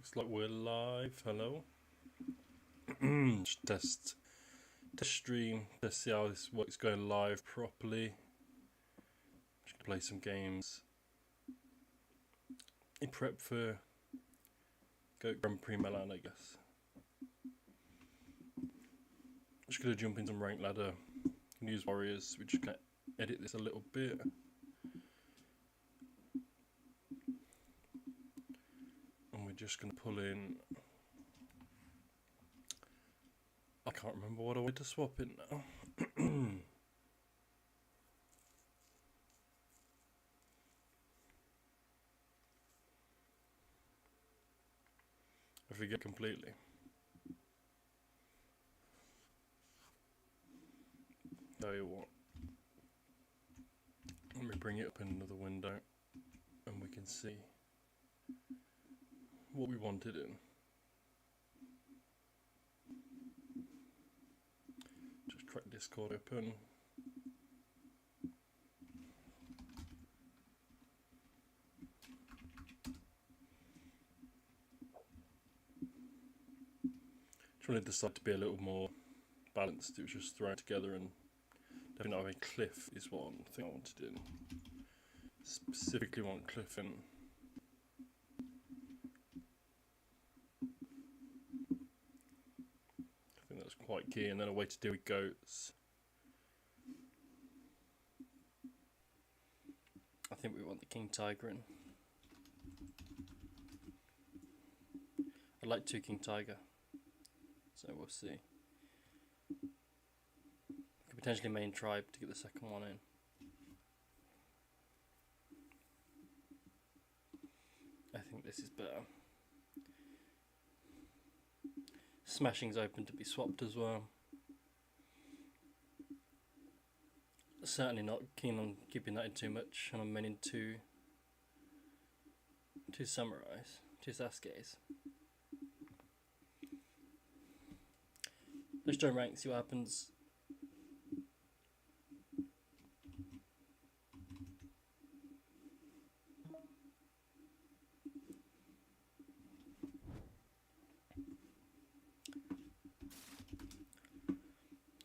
Looks like we're live. Hello. Just test stream. Let's see how this works going live properly. Just gonna play some games in prep for Prix Milan, I guess. Just gonna jump in some ranked ladder. Use warriors. We just gonna edit this a little bit. And we're just gonna pull in. I can't remember what I want to swap in now. I forget completely. Tell you what. Let me bring it up in another window and we can see what we wanted in. Just crack Discord open. Trying to decide to be a little more balanced. It was just thrown together, and definitely not having Cliff is one thing I wanted in. Specifically want Cliff in. I think that's quite key, and then a way to deal with goats. I think we want the King Tiger in. I'd like 2 King Tiger. So we'll see. Could potentially main tribe to get the second one in. I think this is better. Smashing's open to be swapped as well. Certainly not keen on keeping that in too much, and I'm maining two samurais, 2 Sasuke's. Let's join rank, see what happens.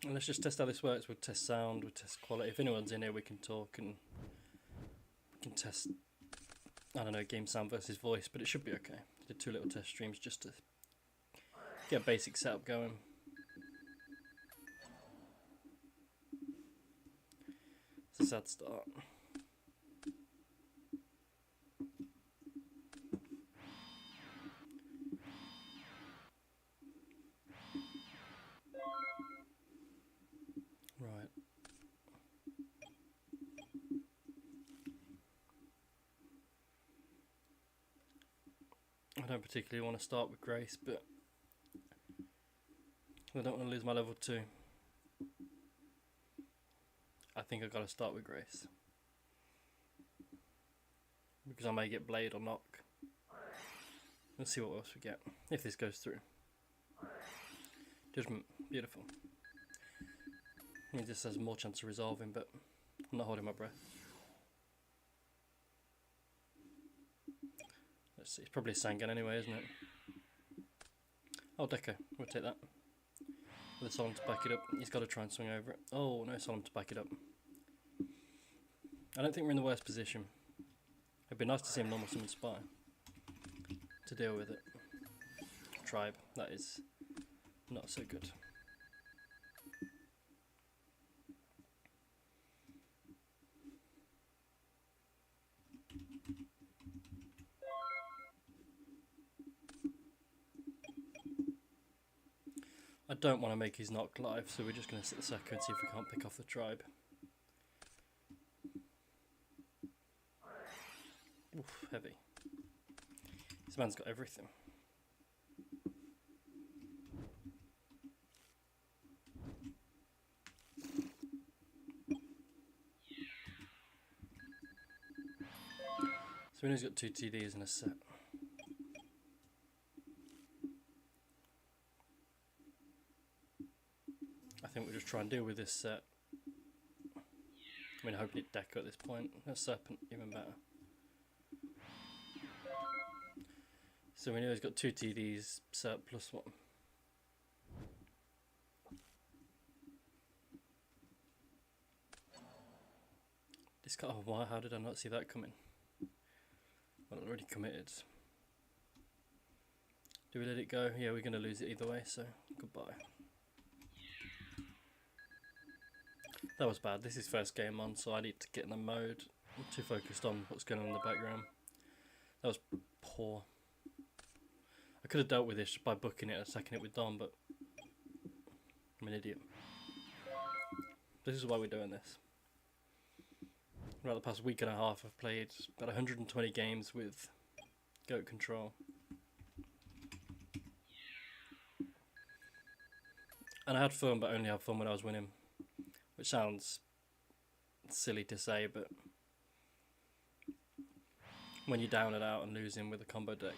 And let's just test how this works. We'll test sound, we'll test quality. If anyone's in here, we can talk and we can test, I don't know, game sound versus voice, but it should be okay. I did 2 little test streams just to get a basic setup going. It's a sad start. Right. I don't particularly want to start with Grace, but I don't want to lose my level 2. I think I've got to start with Grace, because I may get Blade or Knock. Let's see what else we get, if this goes through. Judgment, beautiful. I mean, this has more chance of resolving, but I'm not holding my breath. Let's see, it's probably Sangan anyway, isn't it? Oh, Deco, we'll take that. With a Solemn to back it up. He's got to try and swing over it. Oh, no Solemn to back it up. I don't think we're in the worst position. It'd be nice to see him normal summon Spy to deal with it. Tribe, that is not so good. I don't want to make his knock live, so we're just going to sit the second and see if we can't pick off the tribe. Oof, heavy. This man's got everything. So we know he's got 2 TDs in a set. I think we'll just try and deal with this set. I mean, hoping it Deco at this point. A Serpent, even better. So we know he's got 2 TDs set plus 1. This guy, oh, why? How did I not see that coming? Well, already committed. Do we let it go? Yeah, we're going to lose it either way, so goodbye. That was bad. This is first game on, so I need to get in the mode. I'm too focused on what's going on in the background. That was poor. I could have dealt with this by booking it and attacking it with Dom, but I'm an idiot. This is why we're doing this. Throughout the past week and a half, I've played about 120 games with goat control. And I had fun, but only had fun when I was winning. Which sounds silly to say, but when you're down and out and losing with a combo deck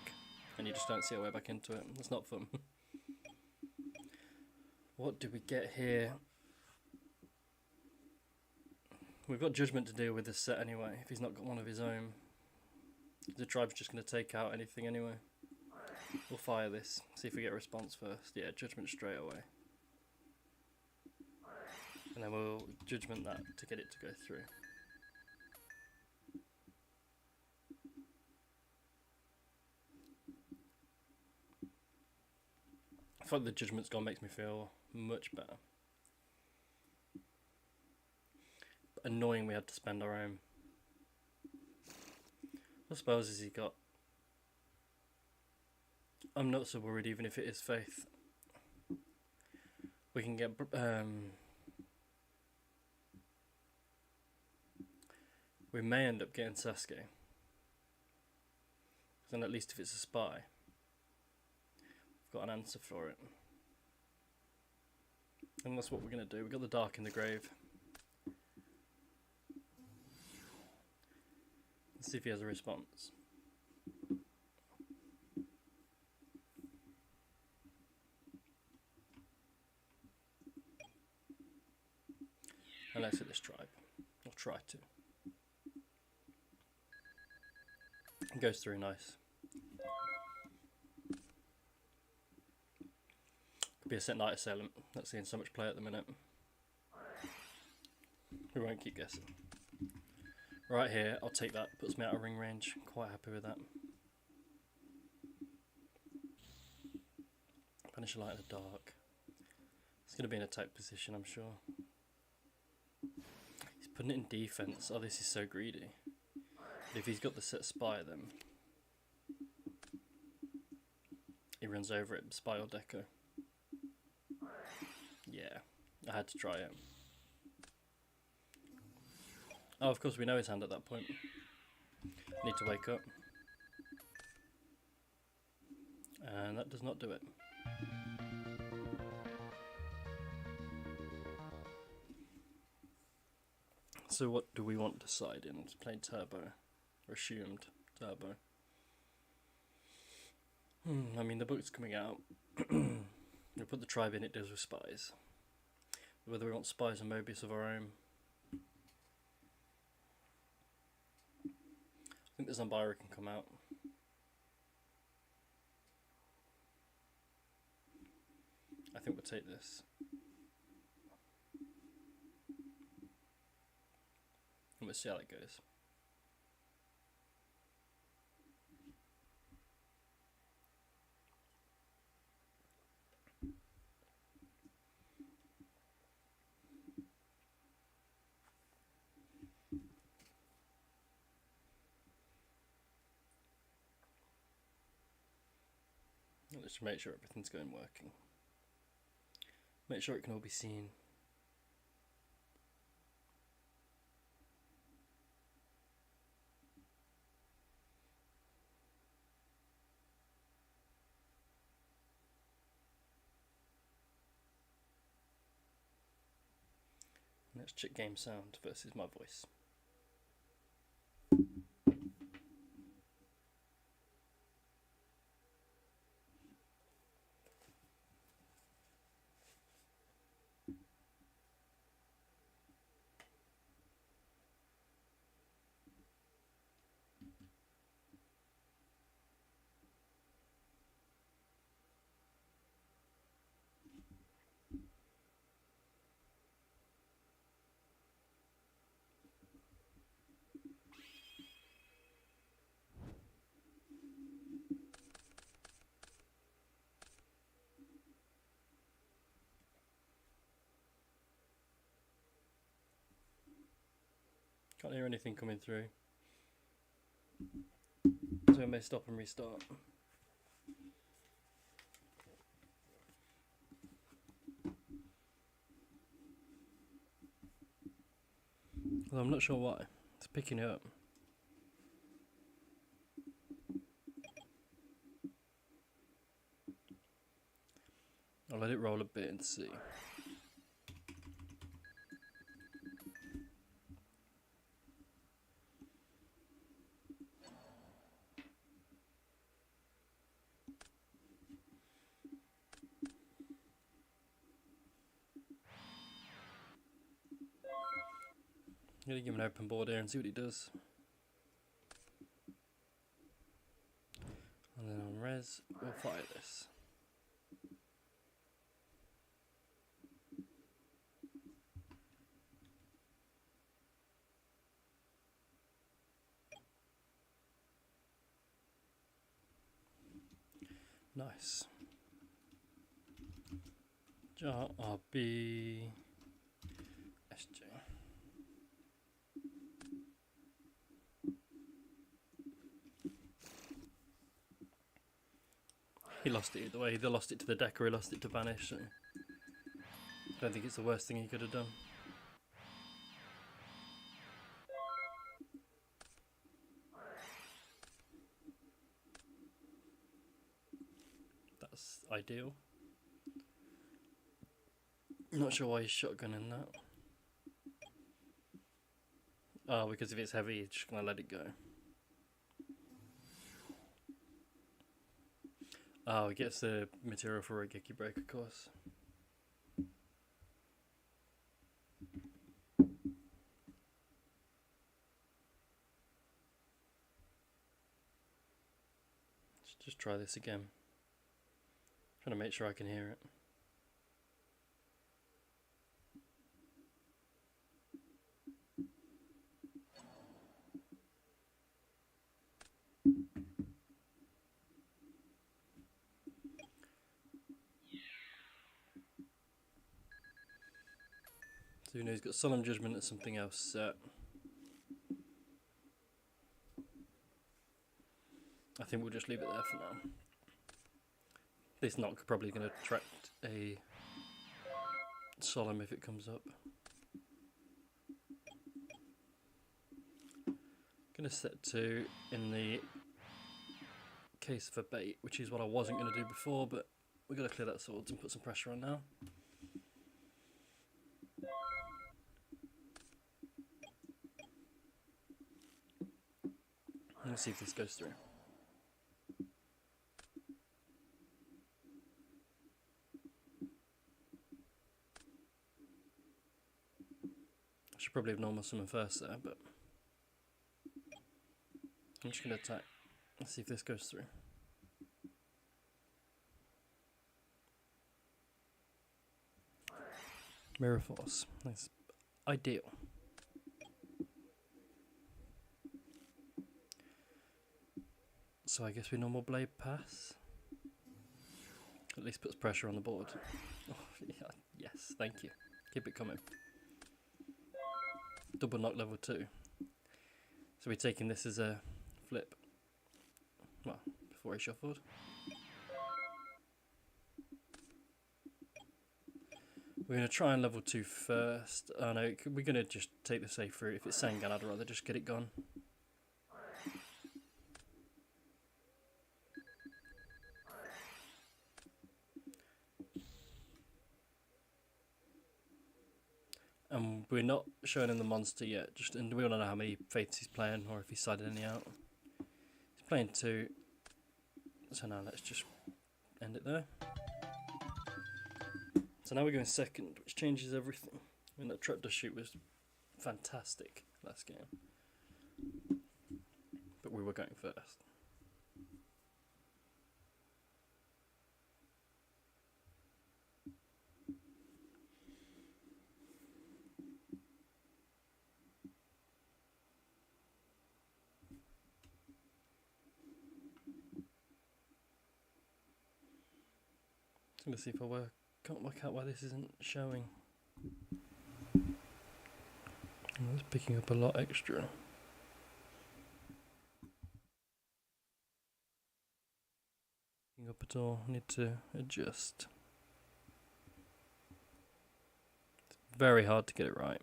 and you just don't see a way back into it, it's not fun. What do we get here? We've got Judgment to deal with this set anyway, if he's not got one of his own. The tribe's just going to take out anything anyway. We'll fire this, see if we get a response first. Yeah, Judgment straight away. And then we'll Judgment that to get it to go through. I thought the Judgment's gone makes me feel much better. But annoying we had to spend our own. What spells has he got? I'm not so worried even if it is Faith. We can get we may end up getting Sasuke. Then at least if it's a spy, we've got an answer for it. And that's what we're going to do. We've got the Dark in the grave. Let's see if he has a response. And let's hit this tribe. I'll try to. It goes through nice. Could be a set Night Assailant. That's seeing so much play at the minute. We won't keep guessing. Right here, I'll take that. Puts me out of ring range. Quite happy with that. Banish a light in the dark. It's going to be in a tight position, I'm sure. He's putting it in defense. Oh, this is so greedy. But if he's got the set spy, then he runs over it. Spy or Deco. Yeah, I had to try it. Oh, of course we know his hand at that point. Need to wake up. And that does not do it. So what do we want to decide in? Plain turbo. Or assumed turbo. I mean, the book's coming out. We put the tribe in, it deals with spies. Whether we want spies and Mobius of our own. I think the Zambira can come out. I think we'll take this. And we'll see how that goes. Let's make sure everything's going working. Make sure it can all be seen. Let's check game sound versus my voice. Can't hear anything coming through. So I may stop and restart. Well, I'm not sure why. It's picking it up. I'll let it roll a bit and see. I'm going to give him an open board here and see what he does. And then on res, we'll fire this. Nice. Jar RB SJ. He lost it either way. He either lost it to the deck or he lost it to banish. So I don't think it's the worst thing he could have done. That's ideal. Not sure why he's shotgunning that. Oh, because if it's heavy, he's just going to let it go. Oh, he gets the material for a Geki break, of course. Let's just try this again. Trying to make sure I can hear it. So you know he's got Solemn Judgment and something else set. I think we'll just leave it there for now. This knock probably going to attract a Solemn if it comes up. Going to set 2 in the case of a bait, which is what I wasn't going to do before, but we've got to clear that swords and put some pressure on now. Let's see if this goes through. I should probably have normal summon first there, but I'm just going to attack. Let's see if this goes through. Mirror Force. That's ideal. So I guess we normal blade pass. At least puts pressure on the board. Oh, yeah, yes, thank you. Keep it coming. Double knock level 2. So we're taking this as a flip. Well, before he shuffled. We're going to try and level 2 first. Oh no, we're going to just take the safe route. If it's Sengan, I'd rather just get it gone. And we're not showing him the monster yet, and we don't know how many faiths he's playing or if he's sided any out. He's playing 2, so now let's just end it there. So now we're going second, which changes everything. I mean, that trapdoor shoot was fantastic last game, but we were going first. I'm going to see if I can't work out why this isn't showing. Oh, it's picking up a lot extra. Picking up at all. Need to adjust. It's very hard to get it right.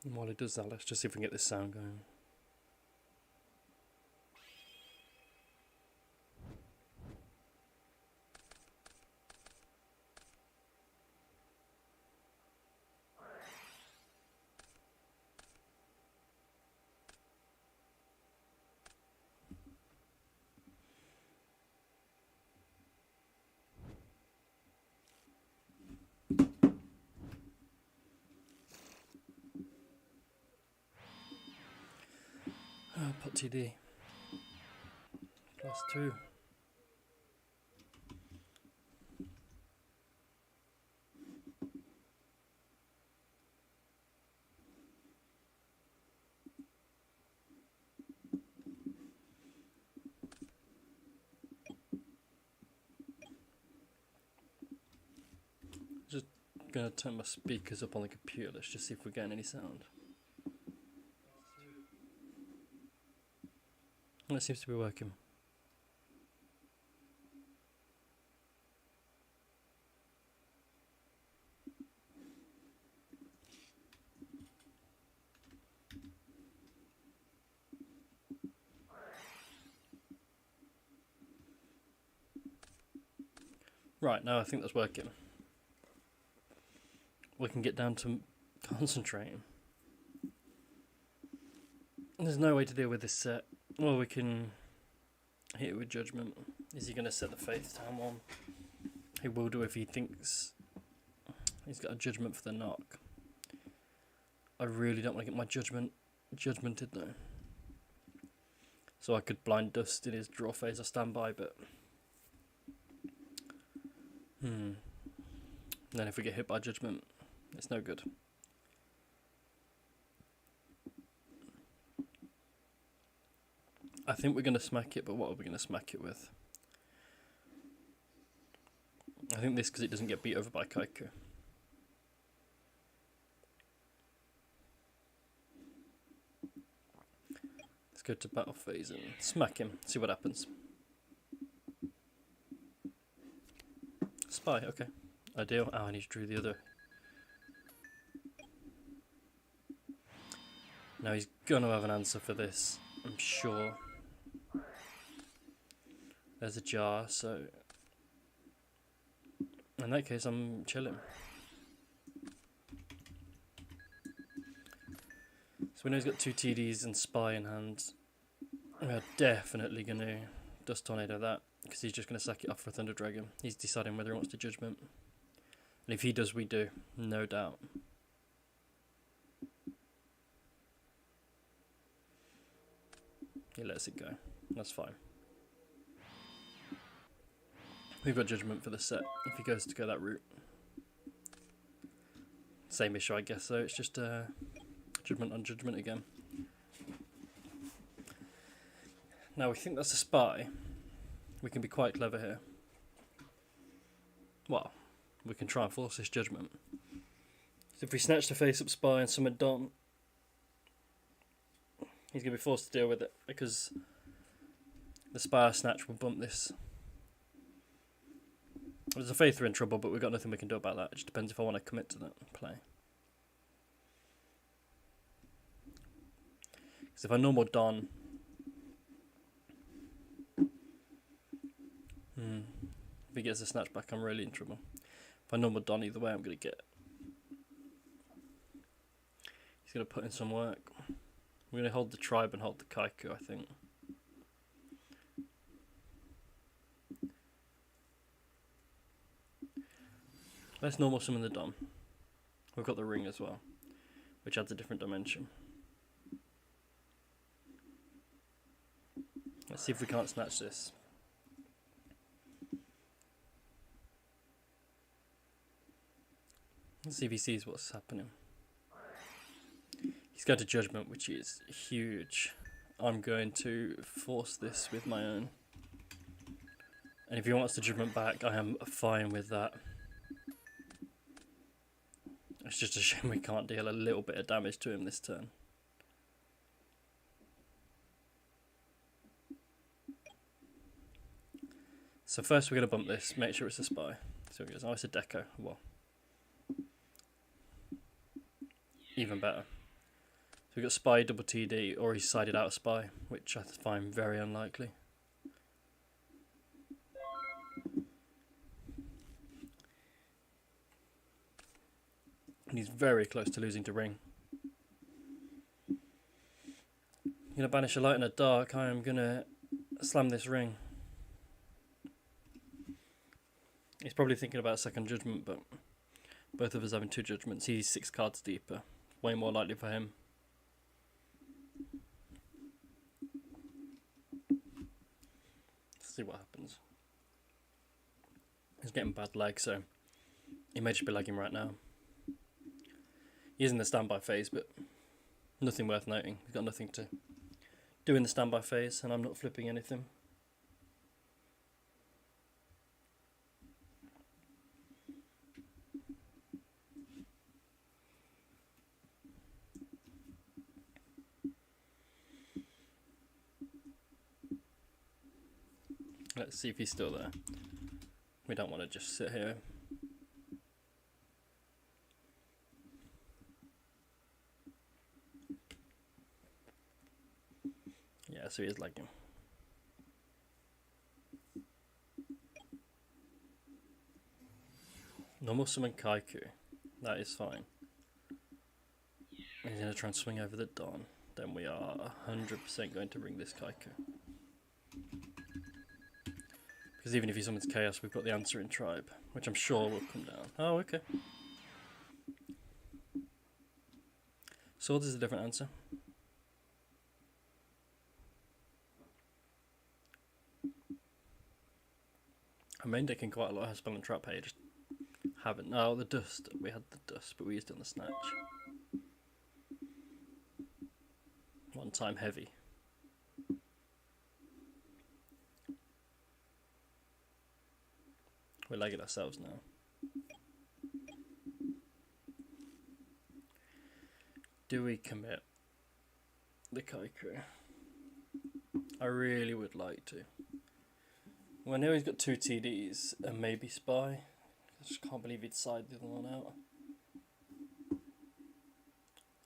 And while it does that, let's just see if we can get this sound going. Put TD. +2. Just gonna turn my speakers up on the computer. Let's just see if we're getting any sound. That seems to be working. Right, now I think that's working. We can get down to concentrating. There's no way to deal with this set. Well, we can hit it with judgment. Is he going to set the faith down one? He will do if he thinks he's got a judgment for the knock. I really don't want to get my judgmented though. So I could blind dust in his draw phase or standby, but then if we get hit by judgment, it's no good. I think we're going to smack it, but what are we going to smack it with? I think this because it doesn't get beat over by Kaiku. Let's go to battle phase and smack him, see what happens. Spy, okay. Ideal. Oh, and he drew the other. Now he's gonna have an answer for this, I'm sure. There's a jar, so in that case I'm chilling. So we know he's got 2 TDs and Spy in hand. We're definitely gonna Dust Tornado that, because he's just gonna sack it off for Thunder Dragon. He's deciding whether he wants to Judgment. And if he does, we do, no doubt. He lets it go, that's fine. We've got Judgment for the set, if he goes to go that route. Same issue I guess, so it's just Judgment on Judgment again. Now we think that's a Spy. We can be quite clever here. Well, we can try and force this Judgment. So if we snatch the face up Spy and summon Don, he's going to be forced to deal with it, because the Spire Snatch will bump this. There's a Faith we're in trouble, but we've got nothing we can do about that. It just depends if I want to commit to that play. Because if I normal Don, if he gets a snatch back, I'm really in trouble. If I normal Don, either way, I'm going to get. He's going to put in some work. We're going to hold the tribe and hold the Kaiku, I think. Let's normal summon the Don. We've got the ring as well, which adds a different dimension. Let's see if we can't snatch this. Let's see if he sees what's happening. He's going to judgment, which is huge. I'm going to force this with my own. And if he wants the judgment back, I am fine with that. It's just a shame we can't deal a little bit of damage to him this turn. So first we're going to bump this, make sure it's a spy. So he goes, oh, it's a deco. Well, even better. So we've got spy, double TD, or he's sided out a spy, which I find very unlikely. And he's very close to losing to ring. I'm going to banish a light and a dark. I am going to slam this ring. He's probably thinking about a second judgment, but both of us having two judgments. He's 6 cards deeper. Way more likely for him. Let's see what happens. He's getting bad lag, so he may just be lagging right now. He's in the standby phase, but nothing worth noting. He's got nothing to do in the standby phase, and I'm not flipping anything. Let's see if he's still there. We don't want to just sit here. Yeah, so he is lagging. Normal summon Kaiku. That is fine. He's going to try and swing over the Dawn. Then we are 100% going to ring this Kaiku. Because even if he summons Chaos, we've got the answering tribe, which I'm sure will come down. Oh, okay. Swords is a different answer. I main decking quite a lot of Spell and Trap here, just haven't. Oh, the Dust. We had the Dust, but we used it on the Snatch. One time heavy. We're lagging ourselves now. Do we commit the Kaiku? I really would like to. Well, I know he's got 2 TDs and maybe Spy. I just can't believe he'd side the other one out.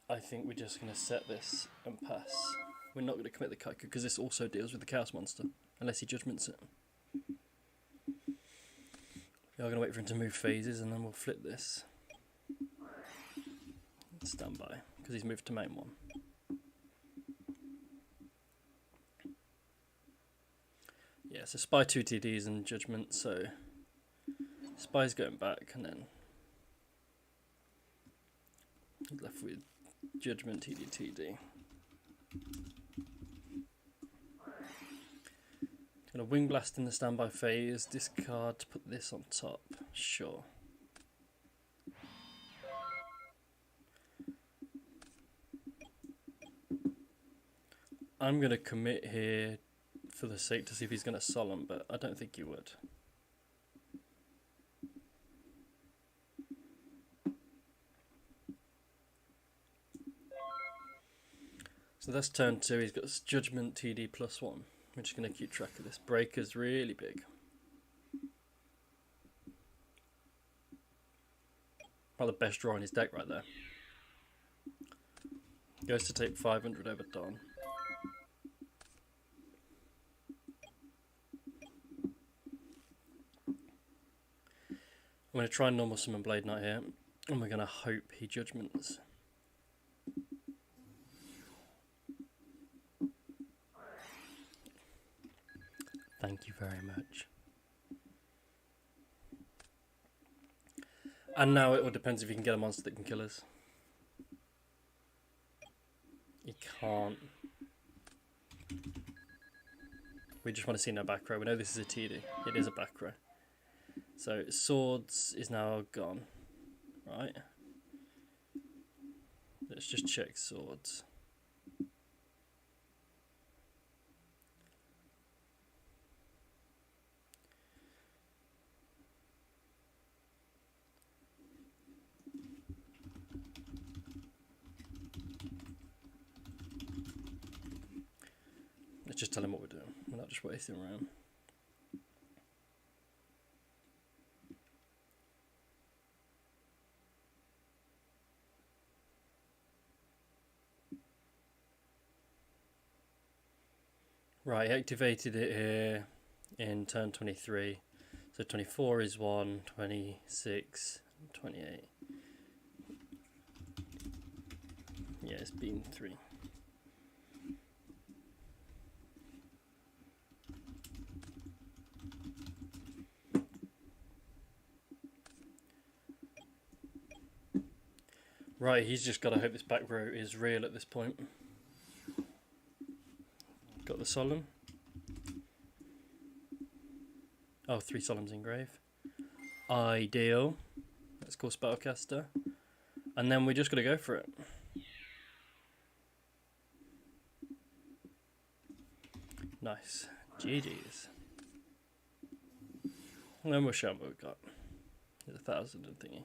I think we're just going to set this and pass. We're not going to commit the Kaiku because this also deals with the Chaos Monster, unless he judgments it. We are going to wait for him to move phases and then we'll flip this. Stand by, because he's moved to main 1. Yeah, so Spy 2 TDs and Judgment, so Spy's going back and then he's left with Judgment TD TD. Gonna Wing Blast in the standby phase, discard to put this on top, sure. I'm gonna commit here for the sake to see if he's gonna solemn, but I don't think he would. So that's turn 2, he's got Judgment TD +1. We're just going to keep track of this. Breaker's really big. Probably the best draw in his deck right there. Goes to take 500 over Dawn. I'm going to try and normal summon Blade Knight here. And we're going to hope he judgments. Thank you very much. And now it all depends if you can get a monster that can kill us. You can't. We just want to see no back row. We know this is a TD. It is a back row. So swords is now gone. Right. Let's just check swords. Let's just tell him what we're doing. We're not just wasting around. Right, activated it here in turn 23. So 24 is 1, 26, 28. Yeah, it's been 3. Right, he's just got to hope this back row is real at this point. Got the solemn. Oh, 3 solemns in grave. Ideal. Let's call spellcaster. And then we're just going to go for it. Nice. GG's. And then we'll show them what we've got. There's 1,000 and thingy.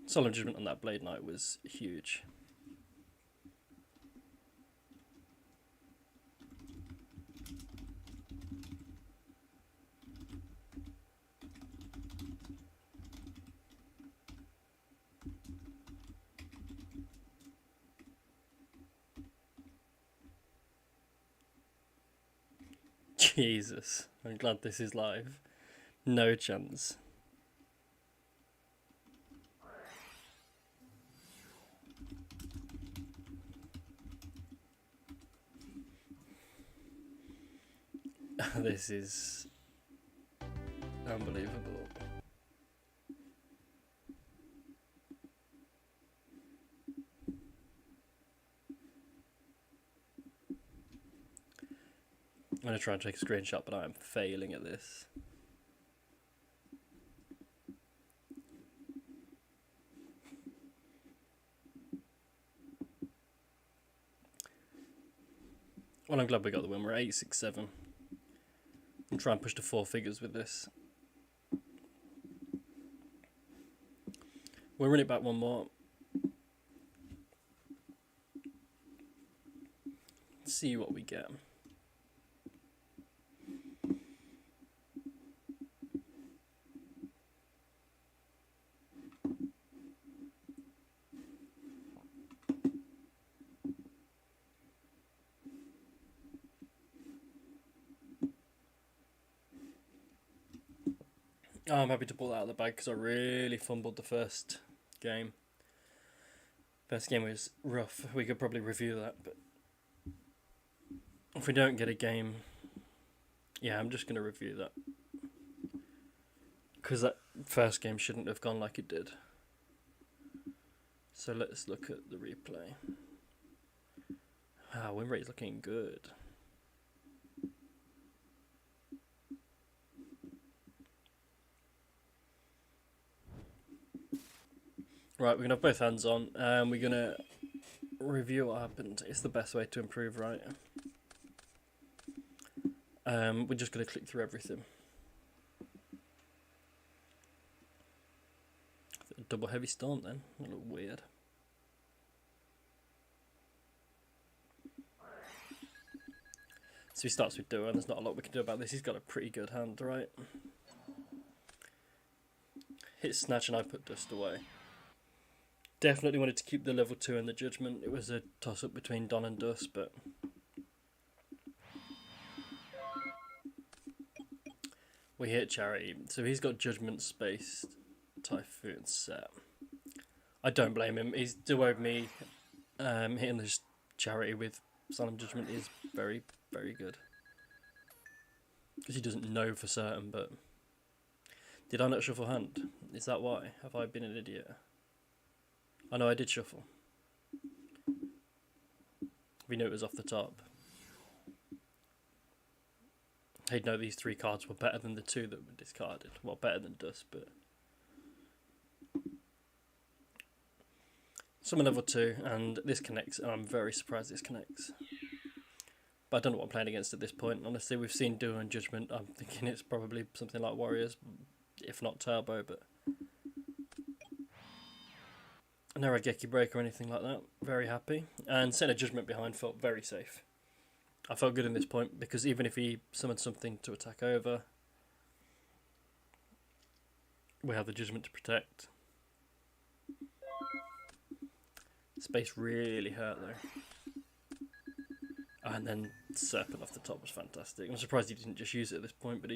Solemn Judgment on that Blade Knight was huge. Jesus, I'm glad this is live. No chance. This is unbelievable. I'm going to try and take a screenshot, but I am failing at this. Well, I'm glad we got the win. We're 867. I'm trying to push to 4 figures with this. We'll run it back one more. See what we get. Oh, I'm happy to pull that out of the bag because I really fumbled the first game. First game was rough. We could probably review that, but if we don't get a game, yeah, I'm just going to review that. Because that first game shouldn't have gone like it did. So let's look at the replay. Ah, win rate's looking good. Right, we're going to have both hands on, and we're going to review what happened. It's the best way to improve, right? We're just going to click through everything. Double heavy storm then, a little weird. So he starts with duo, and there's not a lot we can do about this. He's got a pretty good hand, right? Hit snatch and I put dust away. Definitely wanted to keep the level 2 and the judgment. It was a toss up between Don and Dust, but we hit charity. So he's got judgment, space, typhoon set. I don't blame him. He's duoed me. Hitting this charity with solemn judgment is very, very good. Because he doesn't know for certain, but... Did I not shuffle hand? Is that why? Have I been an idiot? I know I did shuffle. We knew it was off the top. He'd know these 3 cards were better than the 2 that were discarded. Well, better than dust, but... Summon level 2, and this connects, and I'm very surprised this connects. But I don't know what I'm playing against at this point. Honestly, we've seen Duo and Judgment. I'm thinking it's probably something like Warriors, if not Turbo, but... No Regeki Break or anything like that. Very happy. And setting a Judgment behind felt very safe. I felt good in this point, because even if he summoned something to attack over, we have the Judgment to protect. Space really hurt though. And then Serpent off the top was fantastic. I'm surprised he didn't just use it at this point, but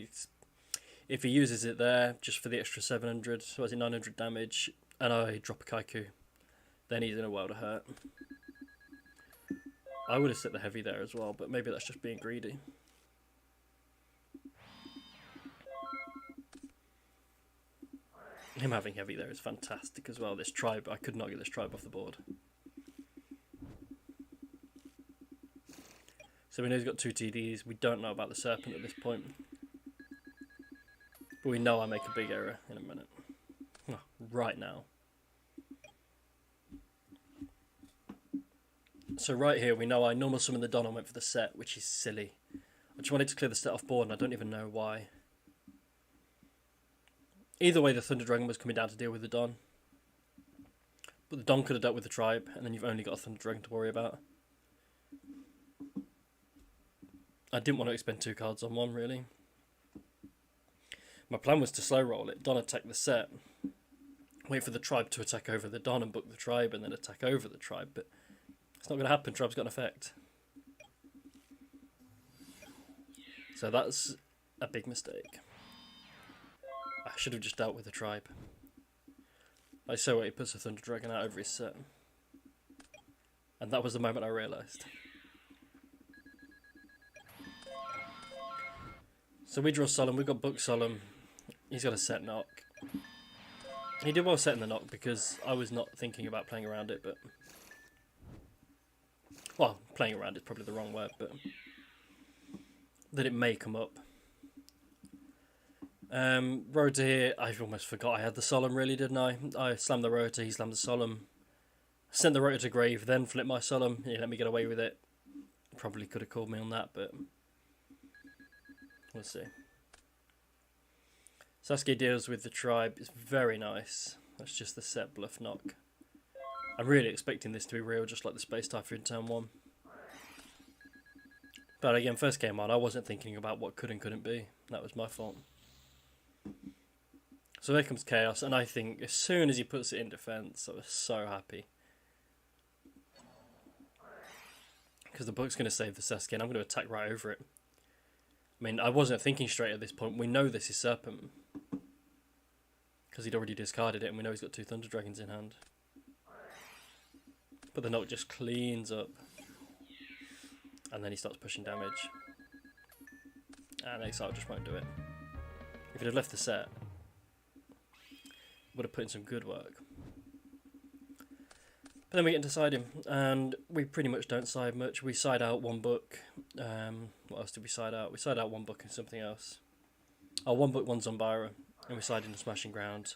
if he uses it there, just for the extra 700, so is it 900 damage, and I drop a Kaiku, then he's in a world of hurt. I would have set the heavy there as well, but maybe that's just being greedy. Him having heavy there is fantastic as well. This tribe, I could not get this tribe off the board. So we know he's got 2 TDs. We don't know about the Serpent at this point. But we know I make a big error in a minute. Oh, right now. So right here, we know I normal summon the Don and went for the set, which is silly. I just wanted to clear the set off board, and I don't even know why. Either way, the Thunder Dragon was coming down to deal with the Don. But the Don could have dealt with the tribe, and then you've only got a Thunder Dragon to worry about. I didn't want to expend 2 cards on one, really. My plan was to slow roll it, Don attack the set, wait for the tribe to attack over the Don and book the tribe, and then attack over the tribe, but it's not going to happen. Tribe's got an effect. So that's a big mistake. I should have just dealt with the tribe. I saw what he puts a Thunder Dragon out over his set. And that was the moment I realised. So we draw Solemn, we've got Book Solemn. He's got a set knock. He did well setting the knock because I was not thinking about playing around it, but... Well, playing around is probably the wrong word, but... That it may come up. Rotor here, I almost forgot I had the Solemn really, didn't I? I slammed the Rotor, he slammed the Solemn. Sent the Rotor to grave, then flipped my Solemn. He let me get away with it. Probably could have called me on that, but... We'll see. Sasuke deals with the tribe. It's very nice. That's just the set bluff knock. I'm really expecting this to be real, just like the Space Typhoon turn 1. But again, first game on, I wasn't thinking about what could and couldn't be. That was my fault. So there comes Chaos, and I think as soon as he puts it in defense, I was so happy. Because the book's going to save the Sasuke, and I'm going to attack right over it. I mean, I wasn't thinking straight at this point. We know this is Serpent. Because he'd already discarded it, and we know he's got 2 Thunder Dragons in hand. But the knock just cleans up. And then he starts pushing damage. And Exile just won't do it. If he'd have left the set, would have put in some good work. But then we get into siding, and we pretty much don't side much. We side out 1 book. What else did we side out? We side out 1 book and something else. Oh, 1 book, 1 Zombara, and we side into Smashing Ground.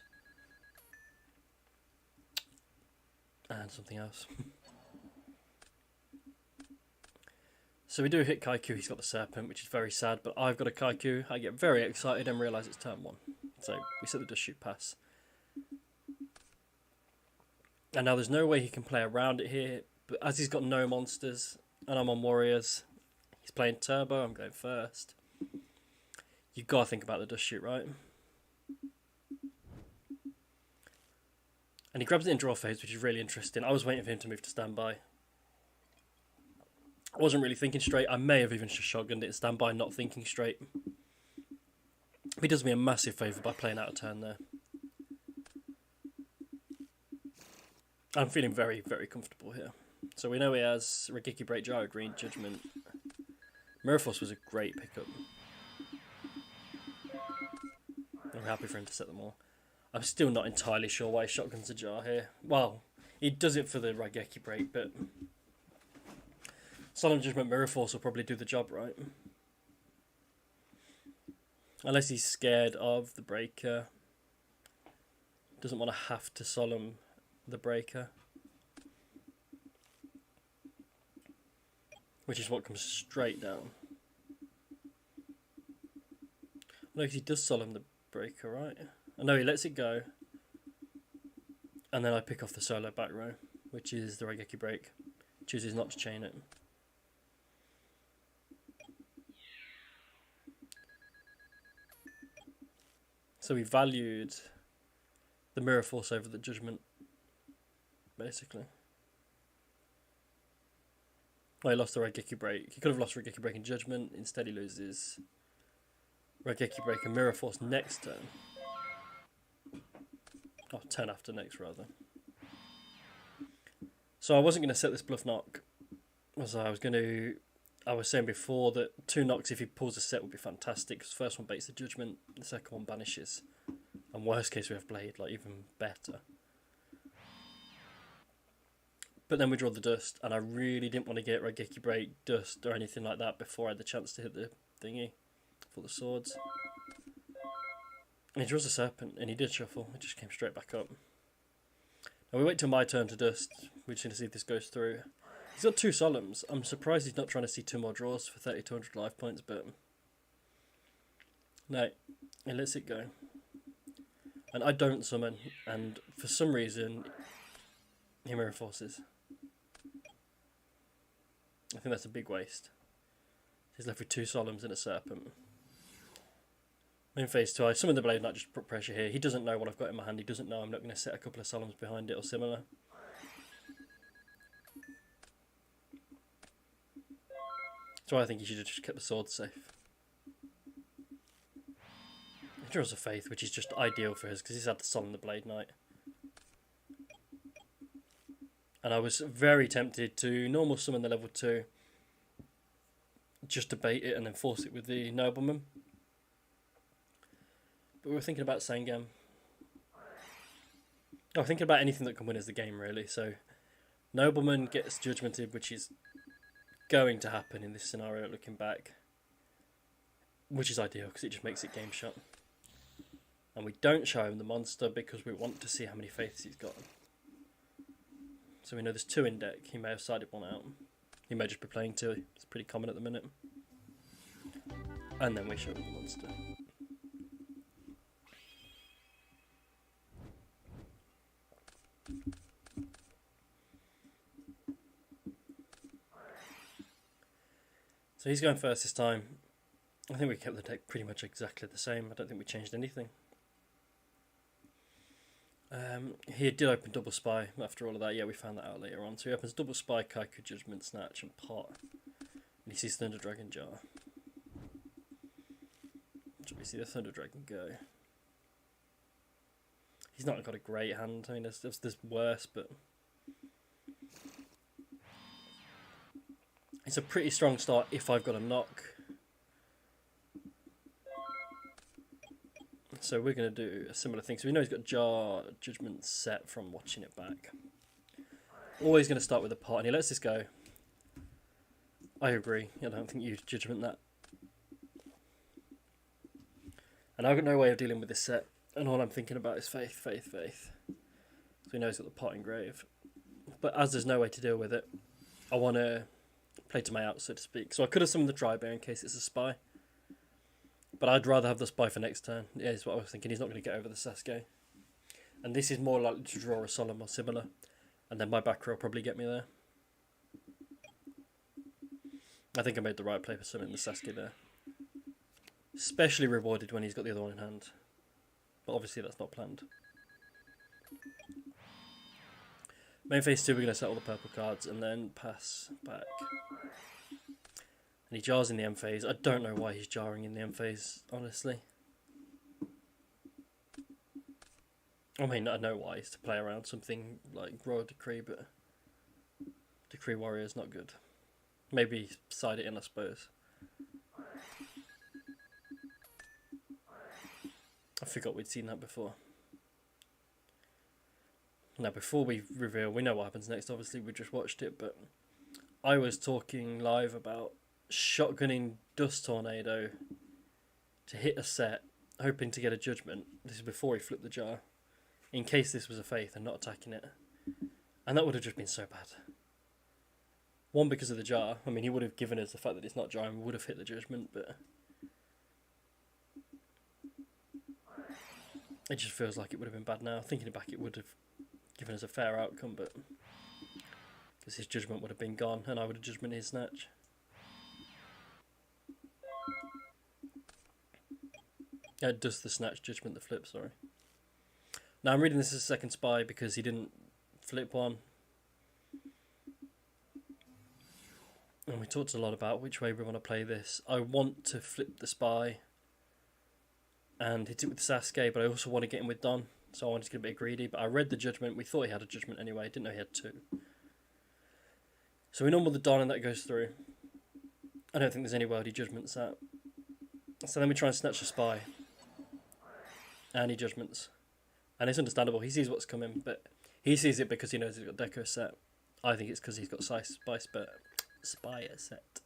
And something else. So we do hit Kaiku, he's got the Serpent, which is very sad, but I've got a Kaiku. I get very excited and realise it's turn 1. So we set the Dust Shoot pass. And now there's no way he can play around it here, but as he's got no monsters, and I'm on Warriors, he's playing Turbo, I'm going first. You've got to think about the Dust Shoot, right? And he grabs it in draw phase, which is really interesting. I was waiting for him to move to standby. I wasn't really thinking straight. I may have even just shotgunned it in standby, not thinking straight. He does me a massive favour by playing out a turn there. I'm feeling very, very comfortable here. So we know he has Regeki Break, Gyro Green, Judgment. Mirror Force was a great pickup. We're happy for him to set them all. I'm still not entirely sure why he shotguns a jar here. Well, he does it for the Raigeki break, but Solemn Judgment Mirror Force will probably do the job, right? Unless he's scared of the breaker. Doesn't want to have to Solemn the breaker. Which is what comes straight down. No, because he does Solemn the breaker, right? Oh, no, he lets it go. And then I pick off the solo back row, which is the Raigeki break. Chooses not to chain it. So we valued the Mirror Force over the Judgment, basically. Well, he lost the Raigeki break. He could have lost Raigeki break in Judgment. Instead, he loses Raigeki break and Mirror Force next turn. Oh, turn after next, rather. So I wasn't going to set this bluff knock. As I was saying before that 2 knocks if he pulls a set would be fantastic, because the first one baits the Judgment, the second one banishes. And worst case we have Blade, like even better. But then we draw the Dust, and I really didn't want to get Raigeki break, Dust, or anything like that before I had the chance to hit the thingy for the swords. And he draws a Serpent, and he did shuffle. It just came straight back up. Now we wait till my turn to Dust. We're just going to see if this goes through. He's got 2 Solemns. I'm surprised he's not trying to see 2 more draws for 3,200 life points, but no, he lets it go. And I don't summon, and for some reason, he Mirror Forces. I think that's a big waste. He's left with 2 Solemns and a Serpent. In phase 2, I summon the Blade Knight just to put pressure here. He doesn't know what I've got in my hand. He doesn't know I'm not going to set a couple of Solemns behind it or similar. So I think he should have just kept the swords safe. He draws a Faith, which is just ideal for us because he's had to summon the Blade Knight. And I was very tempted to normal summon the level 2 just to bait it and then force it with the Nobleman. But we were thinking about Sangam. Oh, thinking about anything that can win us the game, really. So Nobleman gets Judgmented, which is going to happen in this scenario looking back. Which is ideal because it just makes it game shot. And we don't show him the monster because we want to see how many faiths he's got. So we know there's 2 in deck. He may have sided 1 out. He may just be playing 2. It's pretty common at the minute. And then we show him the monster. So he's going first this time. I think we kept the deck pretty much exactly the same. I don't think we changed anything. He did open Double Spy after all of that. Yeah, we found that out later on. So he opens Double Spy, Kaiku, Judgment, Snatch, and Pot. And he sees Thunder Dragon Jar. Should we see the Thunder Dragon go? He's not got a great hand. I mean, there's worse, but it's a pretty strong start if I've got a knock. So we're going to do a similar thing. So we know he's got Jar, Judgment set from watching it back. Always going to start with a Pot, and he lets this go. I agree. I don't think you Judgment that. And I've got no way of dealing with this set. And all I'm thinking about is Faith, Faith, Faith. So he knows he's got the Pot engraved. But as there's no way to deal with it, I want to play to my out, so to speak. So I could have summoned the Tri-Bear in case it's a Spy. But I'd rather have the Spy for next turn. Yeah, that's what I was thinking. He's not going to get over the Sasuke. And this is more likely to draw a Solemn or similar. And then my back row will probably get me there. I think I made the right play for summoning the Sasuke there. Especially rewarded when he's got the other one in hand. But obviously that's not planned. Main phase 2, we're going to set all the purple cards and then pass back. And he jars in the M phase. I don't know why he's jarring in the M phase, honestly. I mean, I know why. It's to play around something like Royal Decree, but Decree Warrior is not good. Maybe side it in, I suppose. I forgot we'd seen that before. Now, before we reveal, we know what happens next, obviously, we just watched it, but I was talking live about shotgunning Dust Tornado to hit a set, hoping to get a judgment. This is before he flipped the jar, in case this was a faith and not attacking it. And that would have just been so bad. One, because of the jar. I mean, he would have given us the fact that it's not jar and we would have hit the judgment, but it just feels like it would have been bad now. Thinking back, it would have given us a fair outcome, but because his judgment would have been gone and I would have judgmented his snatch. Does the snatch judgment the flip, sorry. Now I'm reading this as a second spy because he didn't flip one. And we talked a lot about which way we want to play this. I want to flip the spy and hit it with Sasuke, but I also want to get him with Don. So I wanted to get a bit greedy, but I read the judgment. We thought he had a judgment anyway. Didn't know he had two. So we normal the Don and that goes through. I don't think there's any worldy judgments at. So then we try and snatch the spy. And he judgments. And it's understandable. He sees what's coming, but he sees it because he knows he's got Deco set. I think it's because he's got Spy set.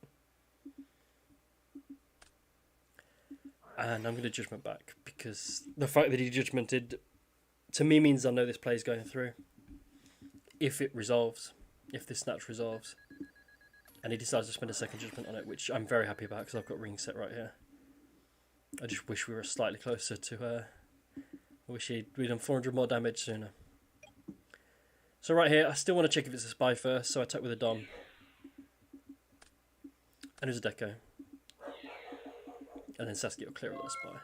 And I'm going to judgment back because the fact that he judgmented to me means I know this play is going through. If it resolves, if this snatch resolves, and he decides to spend a second judgment on it, which I'm very happy about because I've got ring set right here. I just wish we were slightly closer to I wish we'd done 400 more damage sooner. So right here, I still want to check if it's a spy first, so I attack with a Don. And there's a Deco. And then Sasuke will clear all that spy.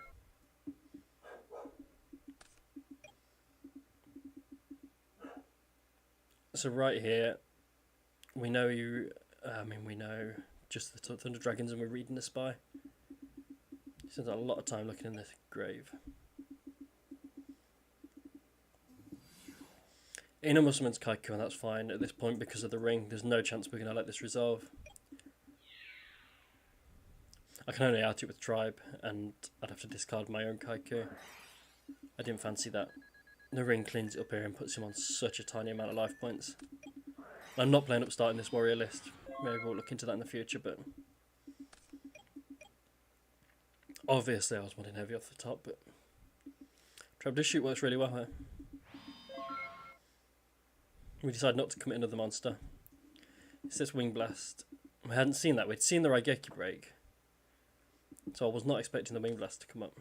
So right here, we know we know just the Thunder Dragons and we're reading the spy. He spends a lot of time looking in the grave. Inner summons Kaiku and that's fine at this point because of the ring. There's no chance we're going to let this resolve. I can only out it with Tribe and I'd have to discard my own Kaiku. I didn't fancy that. The ring cleans it up here and puts him on such a tiny amount of life points. I'm not playing upstart in this warrior list. Maybe we'll look into that in the future, but obviously I was wanting heavy off the top, but Tribe does shoot works really well here. We decide not to commit another monster. It says Wing Blast. We hadn't seen that. We'd seen the Raigeki break. So I was not expecting the Wing Blast to come up.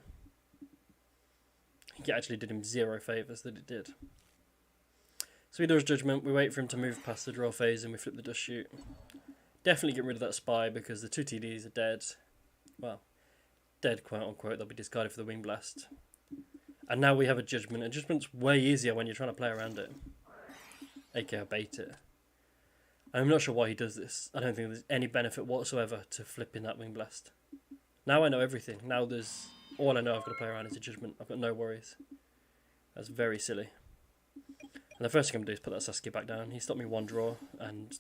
It actually did him zero favours that it did. So he does judgment. We wait for him to move past the draw phase and we flip the dust shoot. Definitely get rid of that spy because the two TDs are dead. Well, dead quote unquote. They'll be discarded for the Wing Blast. And now we have a judgment. And judgment's way easier when you're trying to play around it. aka bait it. I'm not sure why he does this. I don't think there's any benefit whatsoever to flipping that Wing Blast. Now I know everything. Now there's... all I know I've got to play around is a judgment. I've got no worries. That's very silly. And the first thing I'm going to do is put that Sasuke back down. He stopped me one draw, and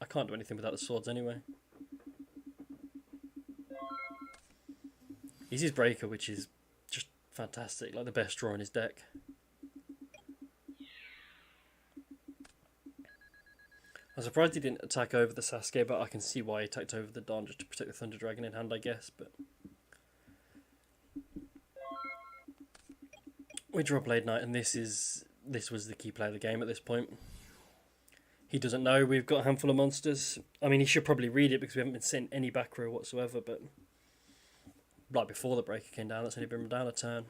I can't do anything without the swords anyway. He's his breaker, which is just fantastic. Like the best draw in his deck. I'm surprised he didn't attack over the Sasuke, but I can see why he attacked over the Don, just to protect the Thunder Dragon in hand, I guess. But we draw Blade Knight, and this was the key play of the game at this point. He doesn't know we've got a handful of monsters. I mean, he should probably read it because we haven't been sent any back row whatsoever, but right before the breaker came down, that's only been down a turn.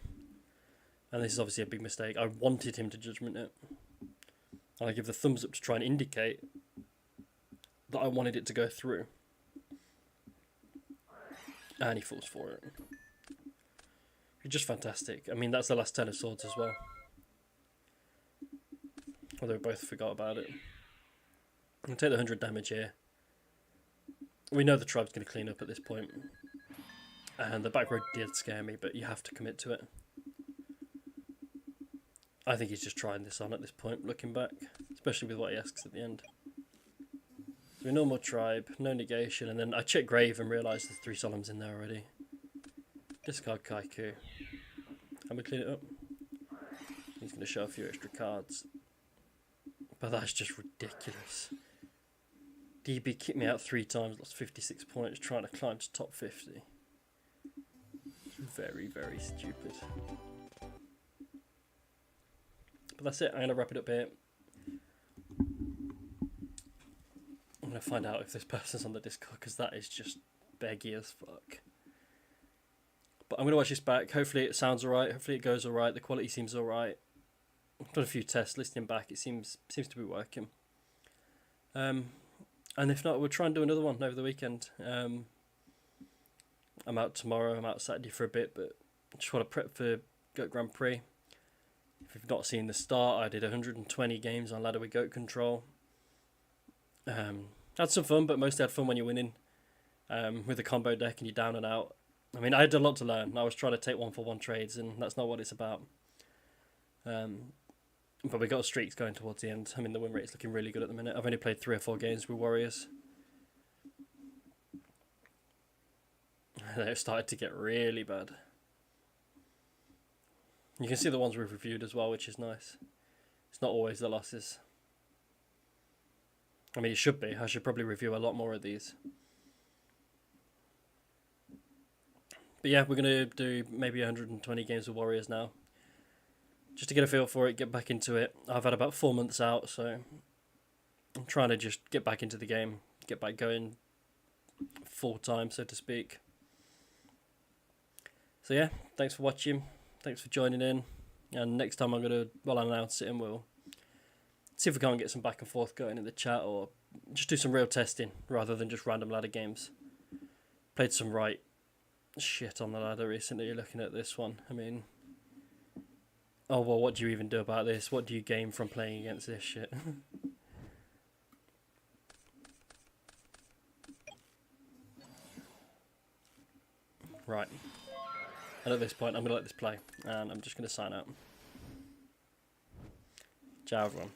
And this is obviously a big mistake. I wanted him to judgment it. And I give the thumbs up to try and indicate that I wanted it to go through. And he falls for it. It's just fantastic. I mean, that's the last 10 of swords as well. Although we both forgot about it. We'll take the 100 damage here. We know the tribe's going to clean up at this point. And the back row did scare me, but you have to commit to it. I think he's just trying this on at this point, looking back. Especially with what he asks at the end. So we normal tribe, no negation, and then I check grave and realise there's 3 solemns in there already. Discard Kaiku. Can we clean it up? He's going to show a few extra cards. But that's just ridiculous. DB kicked me out 3 times, lost 56 points, trying to climb to top 50. Very, very stupid. But that's it, I'm going to wrap it up here. I'm going to find out if this person's on the Discord, because that is just beggy as fuck. But I'm going to watch this back. Hopefully it sounds alright, hopefully it goes alright, the quality seems alright. I've done a few tests, listening back, it seems to be working. And if not, we'll try and do another one over the weekend. I'm out tomorrow, I'm out Saturday for a bit, but I just want to prep for Goat Grand Prix. If you've not seen the start, I did 120 games on ladder with goat control. Had some fun, but mostly had fun when you're winning. With the combo deck and you're down and out. I mean, I had a lot to learn. I was trying to take 1-for-1 trades, and that's not what it's about. But we got streaks going towards the end. I mean, the win rate's looking really good at the minute. I've only played 3 or 4 games with Warriors. It started to get really bad. You can see the ones we've reviewed as well, which is nice. It's not always the losses. I mean, it should be. I should probably review a lot more of these. But yeah, we're going to do maybe 120 games with Warriors now. Just to get a feel for it, get back into it. I've had about 4 months out, so I'm trying to just get back into the game, get back going full time, so to speak. So yeah, thanks for watching, thanks for joining in, and next time I'm going to, well, I'll announce it and we'll see if we can't get some back and forth going in the chat, or just do some real testing rather than just random ladder games. Played some right shit on the ladder recently. You're looking at this one, I mean, oh well, what do you even do about this? What do you gain from playing against this shit? Right, and at this point I'm going to let this play, and I'm just going to sign out. Ciao everyone.